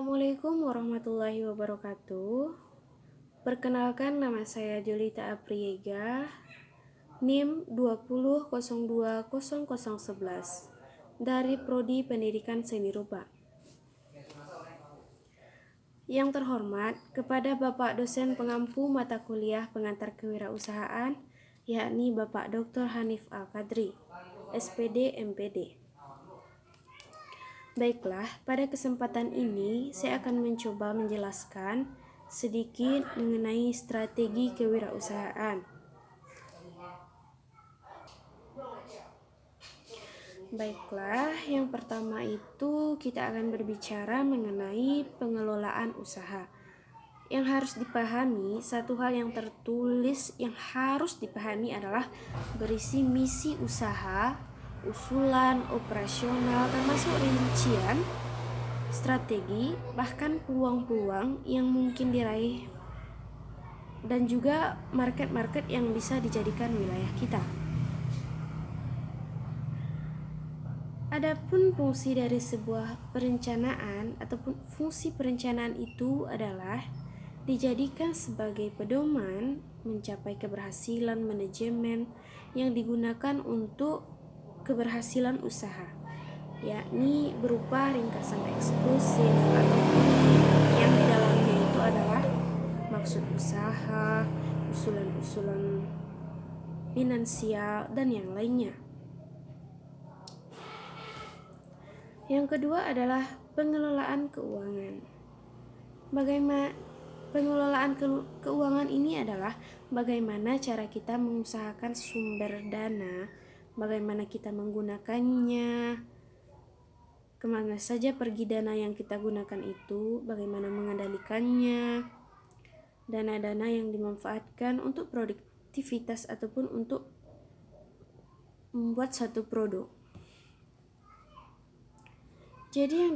Assalamualaikum warahmatullahi wabarakatuh. Perkenalkan, nama saya Julita Apriega, NIM 20020011 dari Prodi Pendidikan Seni Rupa. Yang terhormat kepada Bapak dosen pengampu mata kuliah pengantar kewirausahaan, yakni Bapak Dr. Hanif Al-Qadri, SPD MPD. Baiklah, pada kesempatan ini saya akan mencoba menjelaskan sedikit mengenai strategi kewirausahaan. Baiklah, yang pertama itu kita akan berbicara mengenai pengelolaan usaha. Yang harus dipahami, satu hal yang tertulis yang harus dipahami adalah berisi misi usaha, usulan operasional, termasuk rincian, strategi, bahkan peluang-peluang yang mungkin diraih, dan juga market-market yang bisa dijadikan wilayah kita. Adapun fungsi dari sebuah perencanaan ataupun fungsi perencanaan itu adalah dijadikan sebagai pedoman mencapai keberhasilan manajemen yang digunakan untuk keberhasilan usaha, yakni berupa ringkasan eksklusif ataupun yang di dalamnya itu adalah maksud usaha, usulan-usulan finansial, dan yang lainnya. Yang kedua adalah pengelolaan keuangan. Bagaimana pengelolaan keuangan ini adalah bagaimana cara kita mengusahakan sumber dana, bagaimana kita menggunakannya, kemana saja pergi dana yang kita gunakan itu, bagaimana mengendalikannya, dana-dana yang dimanfaatkan untuk produktivitas ataupun untuk membuat satu produk. Jadi yang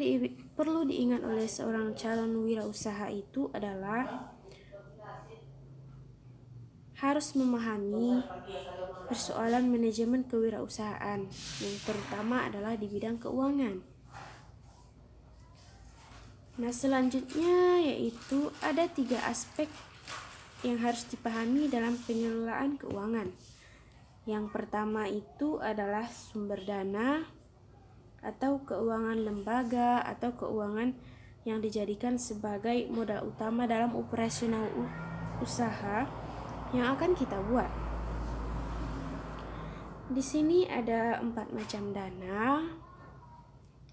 perlu diingat oleh seorang calon wirausaha itu adalah harus memahami persoalan manajemen kewirausahaan yang terutama adalah di bidang keuangan. Nah, selanjutnya yaitu ada 3 aspek yang harus dipahami dalam pengelolaan keuangan. Yang pertama itu adalah sumber dana atau keuangan lembaga atau keuangan yang dijadikan sebagai modal utama dalam operasional usaha yang akan kita buat. Di sini ada 4 macam dana.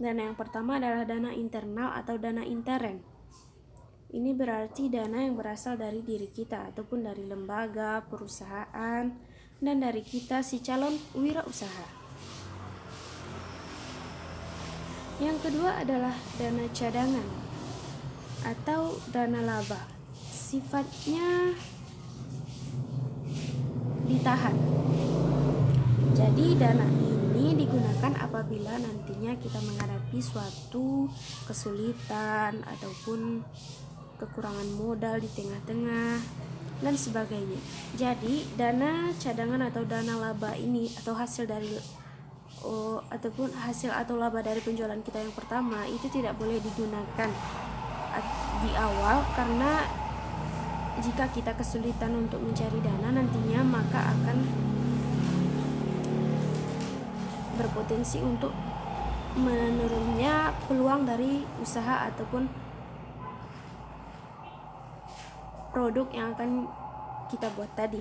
Dana yang pertama adalah dana internal atau dana intern. Ini berarti dana yang berasal dari diri kita ataupun dari lembaga, perusahaan, dan dari kita si calon wirausaha. Yang kedua adalah dana cadangan atau dana laba. Sifatnya ditahan. Jadi dana ini digunakan apabila nantinya kita menghadapi suatu kesulitan ataupun kekurangan modal di tengah-tengah dan sebagainya. Jadi dana cadangan atau dana laba ini atau hasil atau laba dari penjualan kita yang pertama itu tidak boleh digunakan di awal, karena jika kita kesulitan untuk mencari dana nantinya maka akan berpotensi untuk menurunnya peluang dari usaha ataupun produk yang akan kita buat tadi.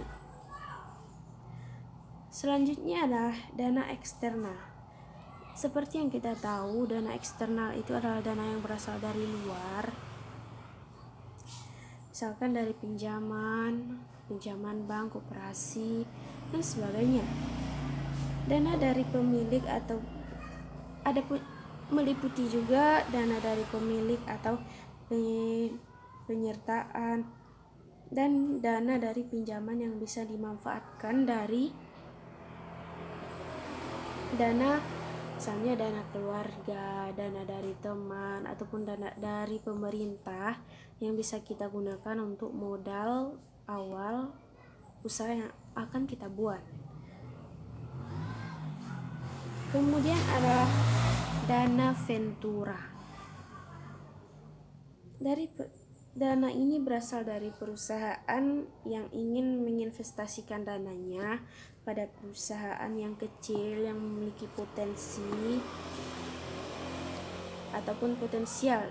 Selanjutnya adalah dana eksternal. Seperti yang kita tahu, dana eksternal itu adalah dana yang berasal dari luar, misalkan dari pinjaman bank, koperasi, dan sebagainya. Dana dari pemilik atau meliputi juga dana dari pemilik atau penyertaan, dan dana dari pinjaman yang bisa dimanfaatkan dari dana, misalnya dana keluarga, dana dari teman, ataupun dana dari pemerintah yang bisa kita gunakan untuk modal awal usaha yang akan kita buat. Kemudian ada dana ventura. Dana ini berasal dari perusahaan yang ingin menginvestasikan dananya pada perusahaan yang kecil yang memiliki potensi ataupun potensial.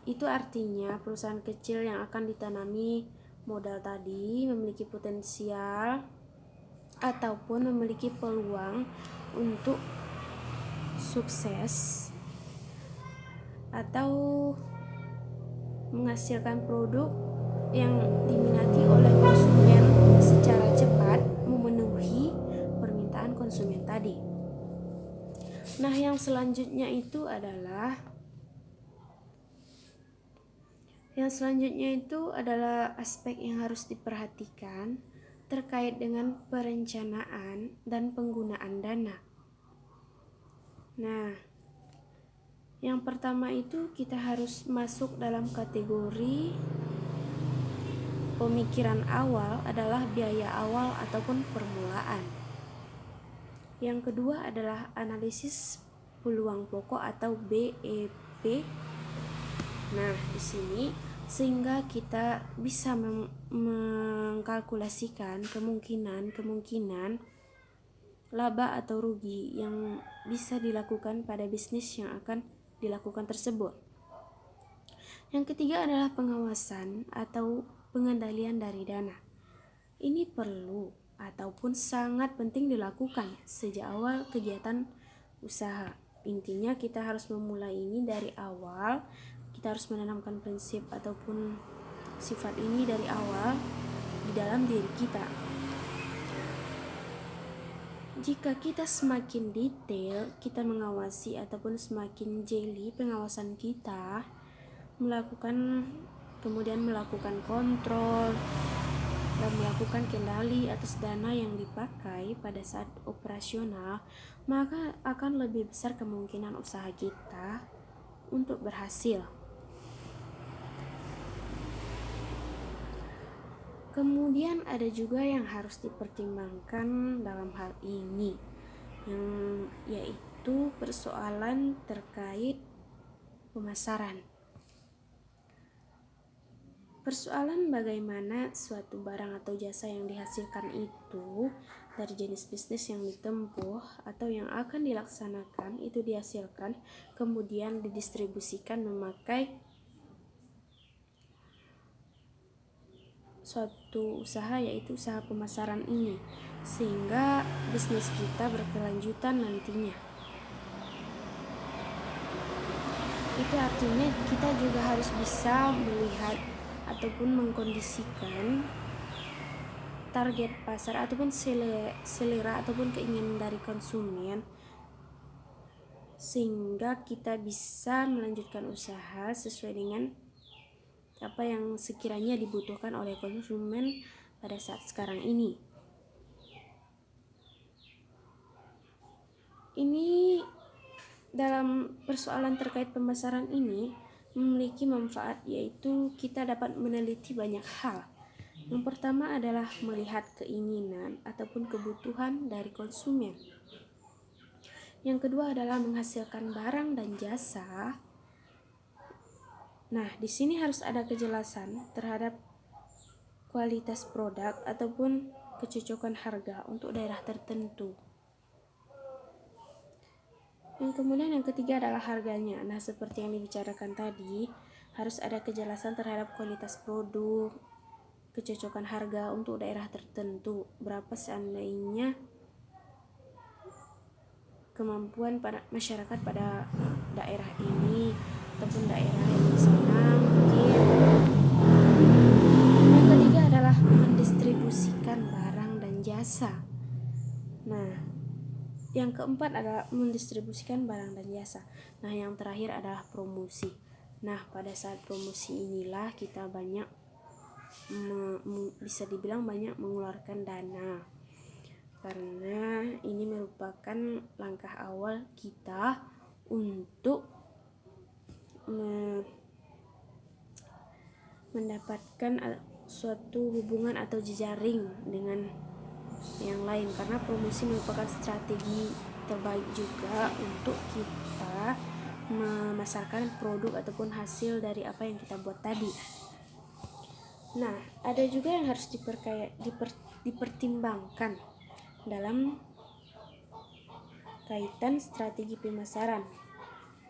Itu artinya perusahaan kecil yang akan ditanami modal tadi memiliki potensial ataupun memiliki peluang untuk sukses atau menghasilkan produk yang diminati oleh konsumen secara cepat, memenuhi permintaan konsumen tadi. Nah, yang selanjutnya itu adalah aspek yang harus diperhatikan terkait dengan perencanaan dan penggunaan dana. Nah, yang pertama itu kita harus masuk dalam kategori pemikiran awal adalah biaya awal ataupun permulaan. Yang kedua adalah analisis peluang pokok atau BEP. Nah, di sini sehingga kita bisa mengkalkulasikan kemungkinan laba atau rugi yang bisa dilakukan pada bisnis yang akan dilakukan tersebut. Yang ketiga adalah pengawasan atau pengendalian dari dana. Ini perlu ataupun sangat penting dilakukan sejak awal kegiatan usaha. Intinya kita harus memulai ini dari awal. Kita harus menanamkan prinsip ataupun sifat ini dari awal di dalam diri kita. Jika kita semakin detail kita mengawasi ataupun semakin jeli pengawasan kita, kemudian melakukan kontrol dan melakukan kendali atas dana yang dipakai pada saat operasional, maka akan lebih besar kemungkinan usaha kita untuk berhasil. Kemudian ada juga yang harus dipertimbangkan dalam hal ini, yaitu persoalan terkait pemasaran. Persoalan bagaimana suatu barang atau jasa yang dihasilkan itu dari jenis bisnis yang ditempuh atau yang akan dilaksanakan itu dihasilkan kemudian didistribusikan memakai suatu usaha, yaitu usaha pemasaran ini, sehingga bisnis kita berkelanjutan nantinya. Itu artinya kita juga harus bisa melihat ataupun mengkondisikan target pasar ataupun selera ataupun keinginan dari konsumen, sehingga kita bisa melanjutkan usaha sesuai dengan apa yang sekiranya dibutuhkan oleh konsumen pada saat sekarang ini. Ini dalam persoalan terkait pemasaran ini memiliki manfaat, yaitu kita dapat meneliti banyak hal. Yang pertama adalah melihat keinginan ataupun kebutuhan dari konsumen. Yang kedua adalah menghasilkan barang dan jasa. Nah, di sini harus ada kejelasan terhadap kualitas produk ataupun kecocokan harga untuk daerah tertentu. Yang ketiga adalah harganya. Nah, seperti yang dibicarakan tadi, harus ada kejelasan terhadap kualitas produk, kecocokan harga untuk daerah tertentu. Berapa seandainya kemampuan pada masyarakat pada daerah ini ataupun daerah yang di sana mungkin. Yang ketiga adalah mendistribusikan barang dan jasa. Nah, yang keempat adalah mendistribusikan barang dan jasa. Nah, yang terakhir adalah promosi. Nah, pada saat promosi inilah kita banyak bisa dibilang banyak mengeluarkan dana, karena ini merupakan langkah awal kita untuk mendapatkan suatu hubungan atau jejaring dengan yang lain, karena promosi merupakan strategi terbaik juga untuk kita memasarkan produk ataupun hasil dari apa yang kita buat tadi. Nah, ada juga yang harus dipertimbangkan dalam kaitan strategi pemasaran.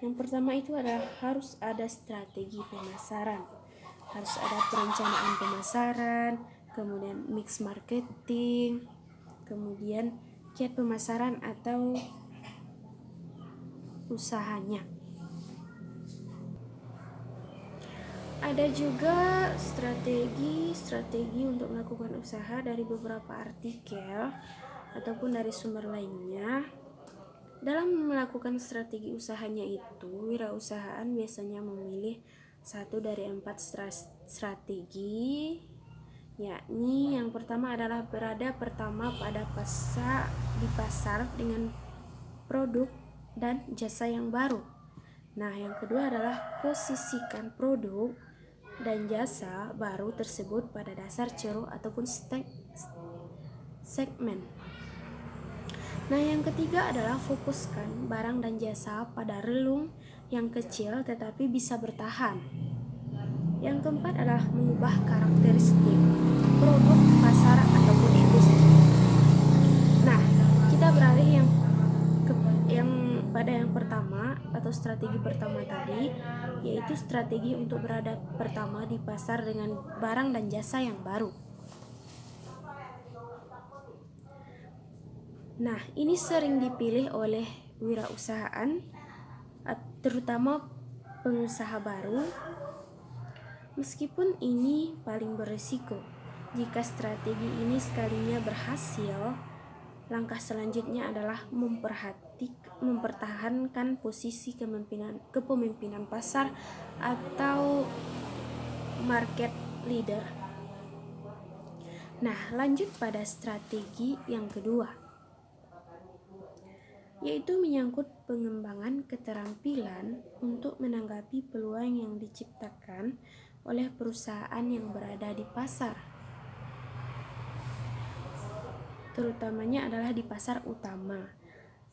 Yang pertama itu adalah harus ada strategi pemasaran, harus ada perencanaan pemasaran, kemudian mix marketing, kemudian kiat pemasaran atau usahanya. Ada juga strategi untuk melakukan usaha dari beberapa artikel ataupun dari sumber lainnya. Dalam melakukan strategi usahanya itu, wirausahaan biasanya memilih 1 dari 4 strategi, yakni yang pertama adalah berada pertama di pasar dengan produk dan jasa yang baru. Nah, yang kedua adalah posisikan produk dan jasa baru tersebut pada dasar ceruk ataupun segmen. Nah, yang ketiga adalah fokuskan barang dan jasa pada relung yang kecil tetapi bisa bertahan. Yang keempat adalah mengubah karakteristik produk, pasar, ataupun industri. Nah, kita beralih pada yang pertama atau strategi pertama tadi, yaitu strategi untuk berada pertama di pasar dengan barang dan jasa yang baru. Nah, ini sering dipilih oleh wirausahaan, terutama pengusaha baru, meskipun ini paling berisiko. Jika strategi ini sekalinya berhasil, langkah selanjutnya adalah mempertahankan posisi kepemimpinan pasar atau market leader. Nah, lanjut pada strategi yang kedua, yaitu menyangkut pengembangan keterampilan untuk menanggapi peluang yang diciptakan oleh perusahaan yang berada di pasar. Terutamanya adalah di pasar utama.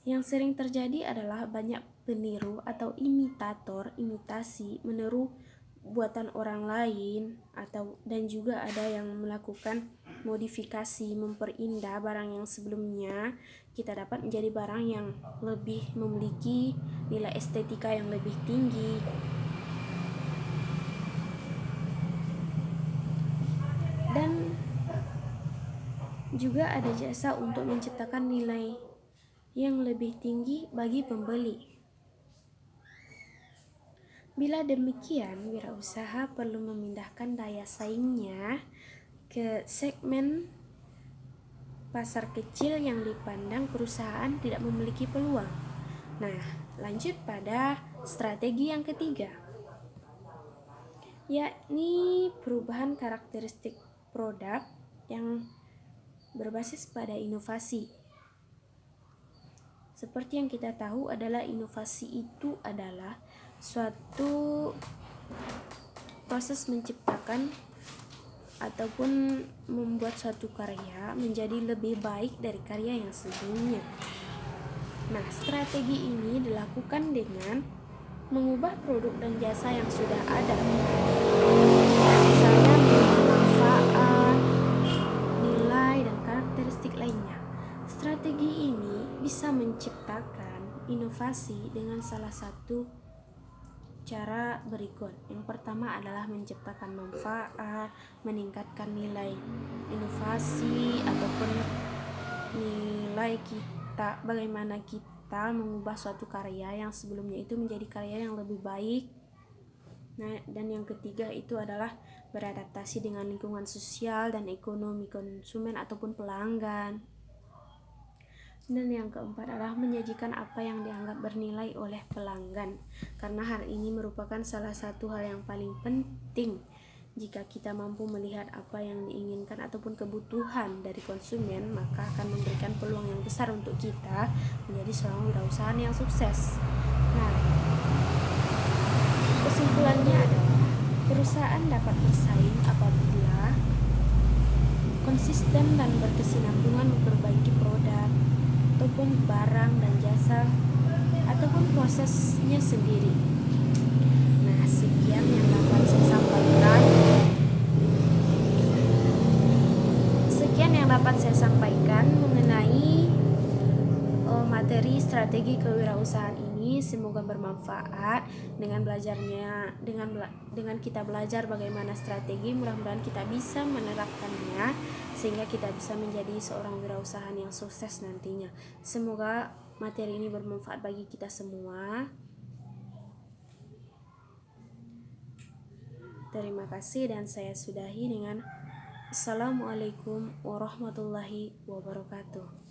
Yang sering terjadi adalah banyak peniru atau imitasi, meniru buatan orang lain dan juga ada yang melakukan modifikasi, memperindah barang yang sebelumnya kita dapat menjadi barang yang lebih memiliki nilai estetika yang lebih tinggi. Dan juga ada jasa untuk menciptakan nilai yang lebih tinggi bagi pembeli. Bila demikian, wirausaha perlu memindahkan daya saingnya ke segmen pasar kecil yang dipandang perusahaan tidak memiliki peluang. Nah, lanjut pada strategi yang ketiga, yakni perubahan karakteristik produk yang berbasis pada inovasi. Seperti yang kita tahu adalah inovasi itu adalah suatu proses menciptakan ataupun membuat suatu karya menjadi lebih baik dari karya yang sebelumnya. Nah, strategi ini dilakukan dengan mengubah produk dan jasa yang sudah ada. Misalnya manfaat, nilai, dan karakteristik lainnya. Strategi ini bisa menciptakan inovasi dengan salah satu cara berikut. Yang pertama adalah menciptakan manfaat, meningkatkan nilai inovasi ataupun nilai kita, bagaimana kita mengubah suatu karya yang sebelumnya itu menjadi karya yang lebih baik. Nah, dan yang ketiga itu adalah beradaptasi dengan lingkungan sosial dan ekonomi konsumen ataupun pelanggan. Dan yang keempat adalah menyajikan apa yang dianggap bernilai oleh pelanggan, karena hal ini merupakan salah satu hal yang paling penting. Jika kita mampu melihat apa yang diinginkan ataupun kebutuhan dari konsumen, maka akan memberikan peluang yang besar untuk kita menjadi seorang wirausahaan yang sukses. Nah, kesimpulannya adalah perusahaan dapat bersaing apabila konsisten dan berkesinambungan memperbaiki produk ataupun barang dan jasa ataupun prosesnya sendiri. Nah, sekian yang dapat saya sampaikan. Mengenai materi strategi kewirausahaan ini. Semoga bermanfaat dengan dengan kita belajar bagaimana strategi. Mudah-mudahan kita bisa menerapkannya sehingga kita bisa menjadi seorang wirausahaan yang sukses nantinya. Semoga materi ini bermanfaat bagi kita semua. Terima kasih dan saya sudahi dengan Assalamualaikum warahmatullahi wabarakatuh.